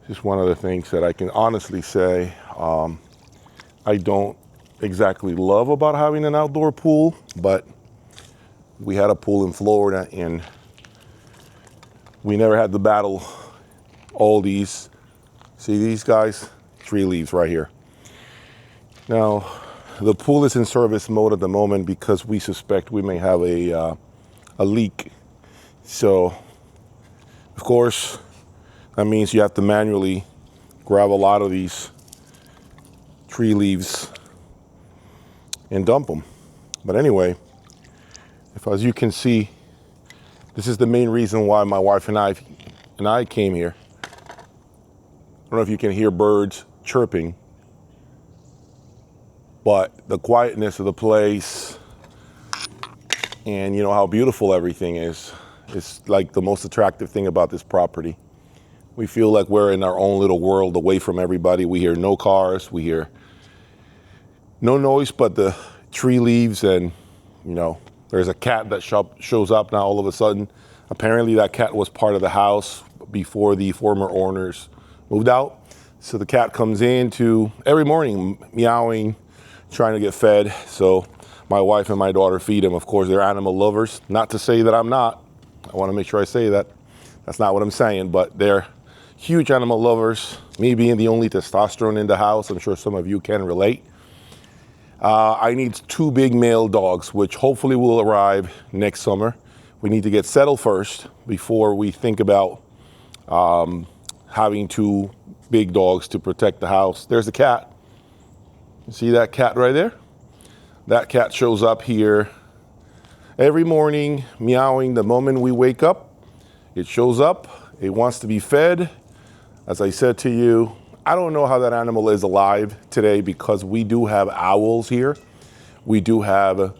Just one of the things that I can honestly say I don't exactly love about having an outdoor pool, but we had a pool in Florida and we never had to battle all these, see these guys? Tree leaves right here. Now, the pool is in service mode at the moment because we suspect we may have a leak. So, of course, that means you have to manually grab a lot of these tree leaves and dump them. But anyway, as you can see, this is the main reason why my wife and I came here. I don't know if you can hear birds chirping, but the quietness of the place and you know how beautiful everything is like the most attractive thing about this property. We feel like we're in our own little world away from everybody. We hear no cars, we hear no noise but the tree leaves, and you know, there's a cat that shows up now all of a sudden. Apparently that cat was part of the house before the former owners moved out. So the cat comes in every morning meowing, trying to get fed. So my wife and my daughter feed him. Of course, they're animal lovers. Not to say that I'm not. I want to make sure I say that. That's not what I'm saying, but they're huge animal lovers. Me being the only testosterone in the house, I'm sure some of you can relate. I need 2 big male dogs, which hopefully will arrive next summer. We need to get settled first before we think about having 2 big dogs to protect the house. There's a cat. You see that cat right there? That cat shows up here every morning, meowing the moment we wake up. It shows up. It wants to be fed. As I said to you, I don't know how that animal is alive today because we do have owls here. We do have a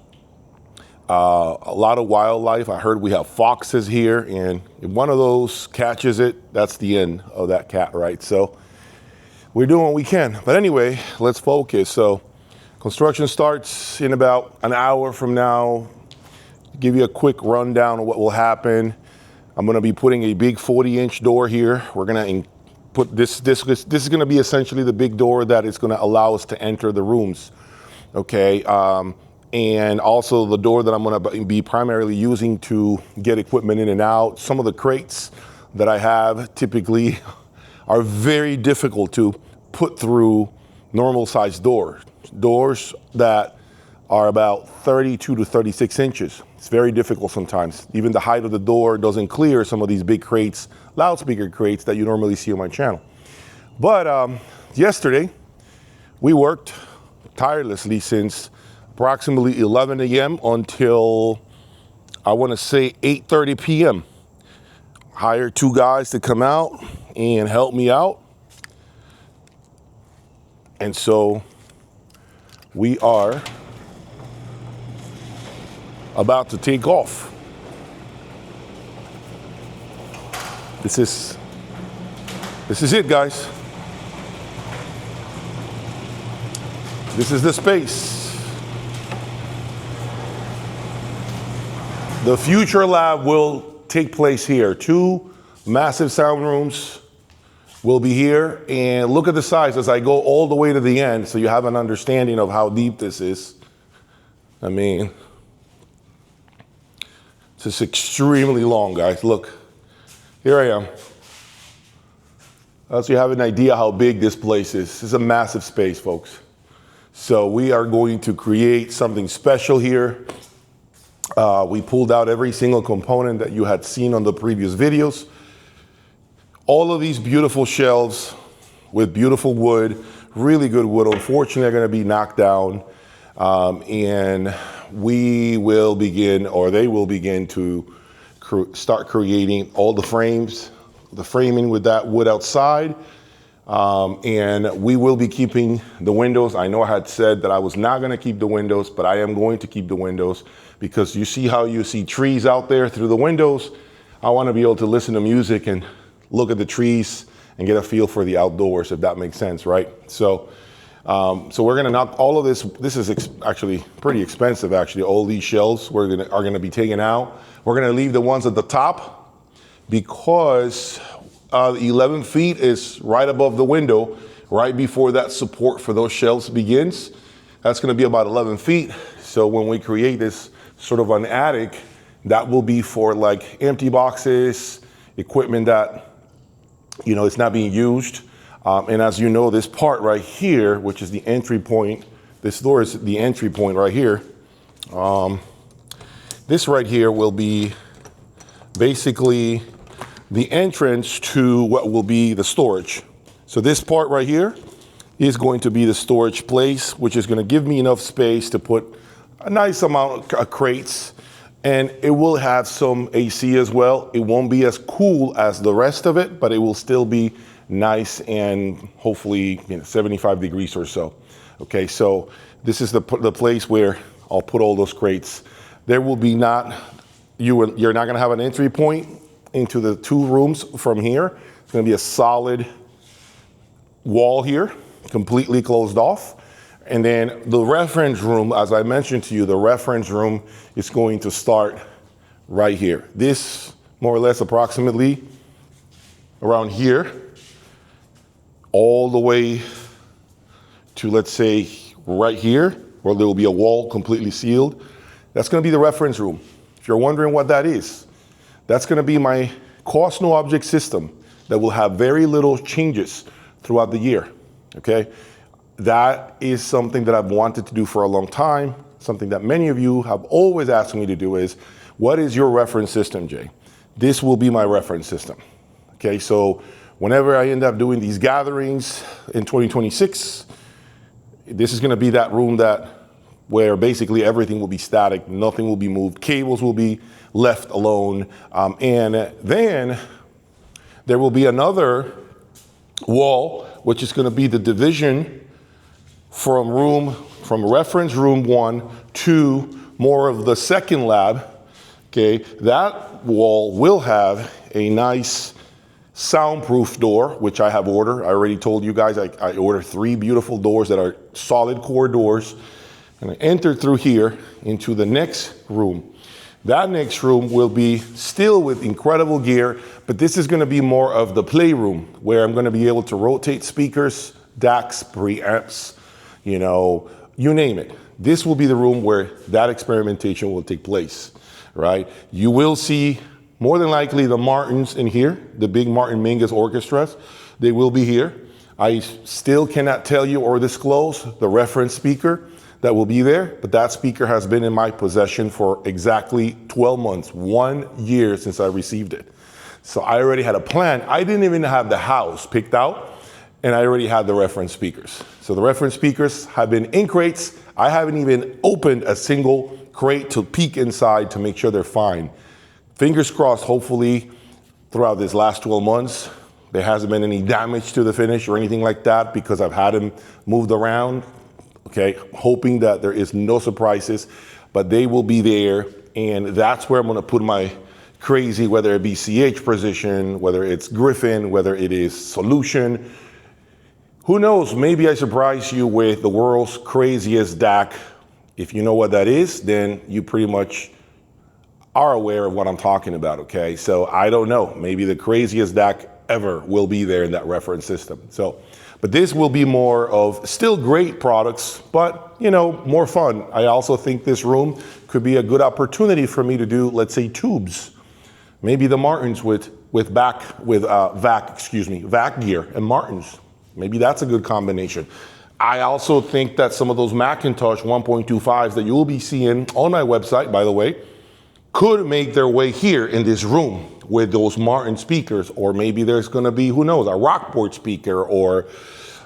lot of wildlife. I heard we have foxes here, and if one of those catches it, that's the end of that cat, right? So we're doing what we can. But anyway, let's focus. So construction starts in about an hour from now. Give you a quick rundown of what will happen. I'm going to be putting a big 40-inch door here. We're going to put this is going to be essentially the big door that is going to allow us to enter the rooms. Okay. And also the door that I'm going to be primarily using to get equipment in and out. Some of the crates that I have typically are very difficult to put through normal sized doors that are about 32 to 36 inches. It's very difficult sometimes. Even the height of the door doesn't clear some of these big crates, loudspeaker crates that you normally see on my channel. But yesterday, we worked tirelessly since approximately 11 a.m. until, I want to say, 8:30 p.m. Hired 2 guys to come out and help me out. And so we are about to take off. This is it, guys. This is the space. The future lab will take place here. 2 massive sound rooms will be here, and look at the size as I go all the way to the end so you have an understanding of how deep this is. I mean, this is extremely long, guys. Look, here I am. So you have an idea how big this place is. This is a massive space, folks. So we are going to create something special here. We pulled out every single component that you had seen on the previous videos. All of these beautiful shelves with beautiful wood, really good wood, unfortunately are going to be knocked down. And we will begin, or they will begin to start creating all the frames, the framing with that wood outside. And we will be keeping the windows. I know I had said that I was not going to keep the windows, but I am going to keep the windows because you see how you see trees out there through the windows. I want to be able to listen to music and look at the trees and get a feel for the outdoors, if that makes sense, right? So we're going to knock all of this. This is actually pretty expensive, actually. All these shelves are going to be taken out. We're going to leave the ones at the top because 11 feet is right above the window, right before that support for those shelves begins. That's going to be about 11 feet. So when we create this sort of an attic, that will be for like empty boxes, equipment that, you know, it's not being used. And as you know, this part right here, which is the entry point, this door is the entry point right here. This right here will be basically the entrance to what will be the storage. So this part right here is going to be the storage place, which is going to give me enough space to put a nice amount of crates, and it will have some AC as well. It won't be as cool as the rest of it, but it will still be nice and hopefully 75 degrees or so. Okay, so this is the place where I'll put all those crates. There will be you're not gonna have an entry point into the two rooms from here. It's gonna be a solid wall here, completely closed off. And then the reference room, as I mentioned to you, the reference room is going to start right here. This, more or less approximately around here, all the way to, let's say, right here, where there will be a wall completely sealed. That's gonna be the reference room. If you're wondering what that is, that's gonna be my cost no object system that will have very little changes throughout the year, okay? That is something that I've wanted to do for a long time. Something that many of you have always asked me to do is, what is your reference system, Jay? This will be my reference system. Okay, so whenever I end up doing these gatherings in 2026, this is gonna be that room where basically everything will be static, nothing will be moved, cables will be left alone, and then there will be another wall, which is gonna be the division from reference room 1 to more of the second lab. Okay, that wall will have a nice soundproof door, which I have ordered. I already told you guys I ordered 3 beautiful doors that are solid core doors. And I enter through here into the next room. That next room will be still with incredible gear, but this is gonna be more of the playroom, where I'm gonna be able to rotate speakers, DACs, preamps, you know, you name it. This will be the room where that experimentation will take place, right? You will see more than likely the Martins in here, the big Martin Mingus orchestras. They will be here. I still cannot tell you or disclose the reference speaker that will be there, but that speaker has been in my possession for exactly 12 months, 1 year since I received it. So I already had a plan. I didn't even have the house picked out, and I already had the reference speakers. So the reference speakers have been in crates. I haven't even opened a single crate to peek inside to make sure they're fine. Fingers crossed, hopefully throughout this last 12 months, there hasn't been any damage to the finish or anything like that, because I've had them moved around, okay? Hoping that there is no surprises, but they will be there, and that's where I'm gonna put my crazy, whether it be CH Precision, whether it's Griffin, whether it is Solution. Who knows, maybe I surprise you with the world's craziest DAC. If you know what that is, then you pretty much are aware of what I'm talking about, okay? So I don't know, maybe the craziest DAC ever will be there in that reference system. So, but this will be more of still great products, but you know, more fun. I also think this room could be a good opportunity for me to do, let's say, tubes. Maybe the Martins with vac gear and Martins. Maybe that's a good combination. I also think that some of those Macintosh 1.25s that you will be seeing on my website, by the way, could make their way here in this room with those Martin speakers, or maybe there's gonna be, who knows, a Rockport speaker, or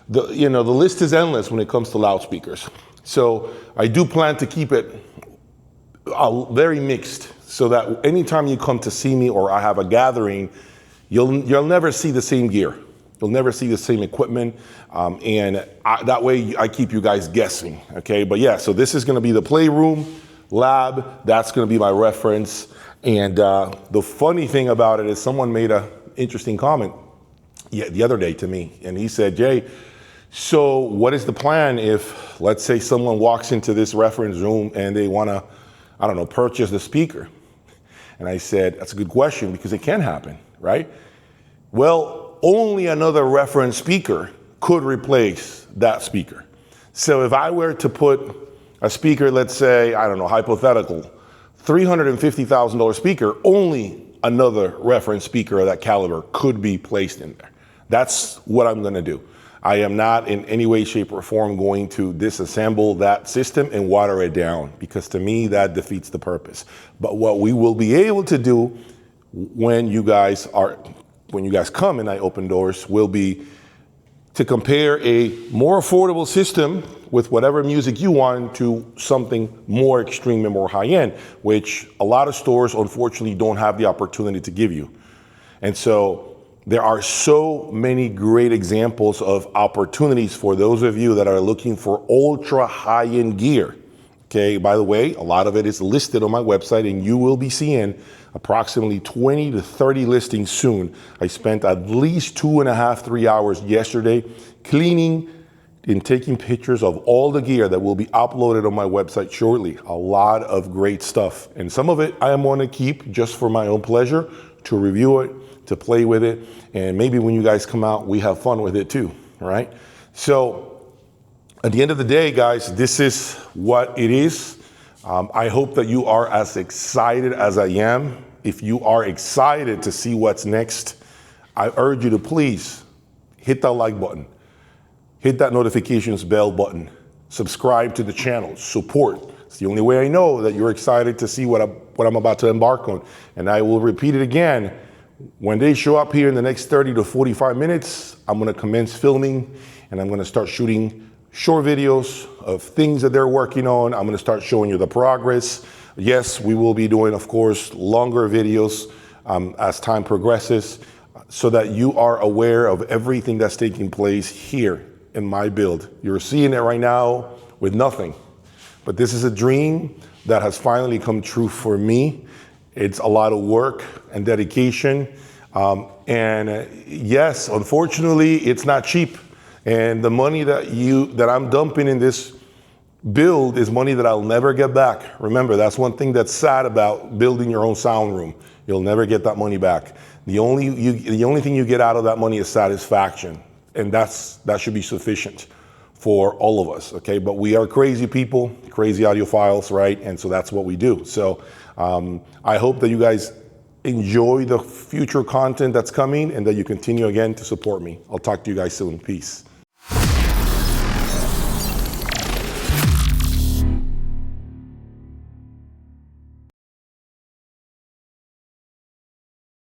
the list is endless when it comes to loudspeakers. So I do plan to keep it very mixed, so that anytime you come to see me or I have a gathering, you'll never see the same gear. You'll never see the same equipment, and that way I keep you guys guessing, okay? But yeah, so this is gonna be the playroom, lab, that's gonna be my reference. And the funny thing about it is someone made an interesting comment the other day to me, and he said, Jay, so what is the plan if, let's say someone walks into this reference room and they wanna, I don't know, purchase the speaker? And I said, that's a good question, because it can happen, right? Well, only another reference speaker could replace that speaker. So if I were to put a speaker, let's say, I don't know, hypothetical, $350,000 speaker, only another reference speaker of that caliber could be placed in there. That's what I'm gonna do. I am not in any way, shape, or form going to disassemble that system and water it down, because to me, that defeats the purpose. But what we will be able to do when you guys come and I open doors will be to compare a more affordable system with whatever music you want to something more extreme and more high-end, which a lot of stores unfortunately don't have the opportunity to give you. And so there are so many great examples of opportunities for those of you that are looking for ultra high-end gear. Okay, by the way, a lot of it is listed on my website, and you will be seeing approximately 20 to 30 listings soon. I spent at least 2.5, 3 hours yesterday cleaning and taking pictures of all the gear that will be uploaded on my website shortly. A lot of great stuff. And some of it I am going to keep just for my own pleasure, to review it, to play with it, and maybe when you guys come out, we have fun with it too, right? So at the end of the day, guys, this is what it is. I hope that you are as excited as I am. If you are excited to see what's next, I urge you to please hit that like button, hit that notifications bell button, subscribe to the channel, support. It's the only way I know that you're excited to see what I'm about to embark on. And I will repeat it again. When they show up here in the next 30 to 45 minutes, I'm gonna commence filming, and I'm gonna start shooting short videos of things that they're working on. I'm gonna start showing you the progress. Yes, we will be doing, of course, longer videos as time progresses, so that you are aware of everything that's taking place here in my build. You're seeing it right now with nothing, but this is a dream that has finally come true for me. It's a lot of work and dedication. And yes, unfortunately, it's not cheap. And the money that I'm dumping in this build is money that I'll never get back. Remember, that's one thing that's sad about building your own sound room. You'll never get that money back. The only thing you get out of that money is satisfaction. And that should be sufficient for all of us, okay? But we are crazy people, crazy audiophiles, right? And so that's what we do. So I hope that you guys enjoy the future content that's coming, and that you continue again to support me. I'll talk to you guys soon. Peace.